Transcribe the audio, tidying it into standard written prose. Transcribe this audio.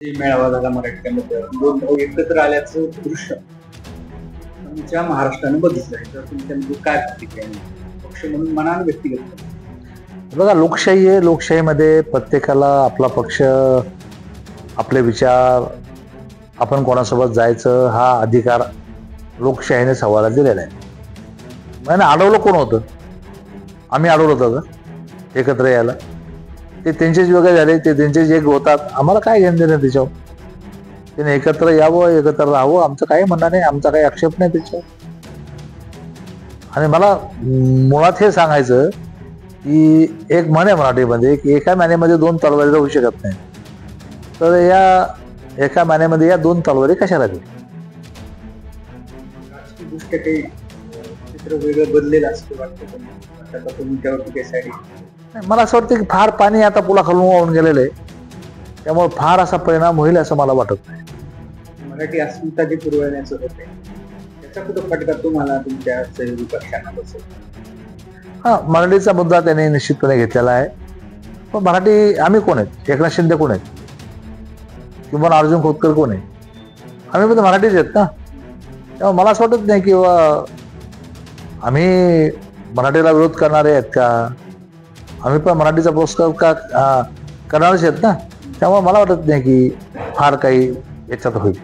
मेळावा झाला मराठीमध्ये, दोन भाऊ एकत्र आल्याचं दृश्य आमच्या महाराष्ट्रानं बघितलंय. तर तुमच्या काय प्रतिक्रिया आहे? पक्ष म्हणून मनानं व्यक्तिगत बघा, लोकशाही आहे. लोकशाहीमध्ये प्रत्येकाला आपला पक्ष, आपले विचार, आपण कोणासोबत जायचं हा अधिकार लोकशाहीने सवाला दिलेला आहे. म्हणजे अडवलं कोण होतं? आम्ही अडवलं होतं का एकत्र यायला? ते त्यांचेच वेगळे झाले, ते त्यांचेच एक होतात. आम्हाला काय घेणं देणं त्याच्यावर? त्याने एकत्र यावं, एकत्र राहावं, आमचं काही म्हणणं नाही, आमचा काही आक्षेप नाही त्याच्यावर. आणि मला मुळात हे सांगायचं की एक म्हण आहे मराठीमध्ये की एका मानेमध्ये दोन तलवारी राहू शकत नाही. तर या एका मानेमध्ये या दोन तलवारी कशाला दिली? राजकीय दृष्ट्या काही चित्र वेगळं बदलेलं असतं वाटतं. मला असं वाटतं की फार पाणी आता पुलाखालून वाहून गेलेलं आहे, त्यामुळे फार असा परिणाम होईल असं मला वाटत नाही. मराठी अस्मिता जी पुरवण्याचं होते त्याचा कुठं फटका तुम्हाला तुमच्या सहयोगी पक्षांना बसेल? हा, मराठीचा मुद्दा त्याने निश्चितपणे घेतलेला आहे. पण मराठी आम्ही कोण आहेत? एकनाथ शिंदे कोण आहेत? किंवा अर्जुन खोतकर कोण आहे? आम्ही पण मराठीच आहेत ना. तेव्हा मला असं वाटत नाही किंवा आम्ही मराठीला विरोध करणारे आहेत का? आम्ही पण मराठीचा पुरस्कार का करणारच आहेत ना. त्यामुळे मला वाटत नाही की फार काही याच्यात होईल.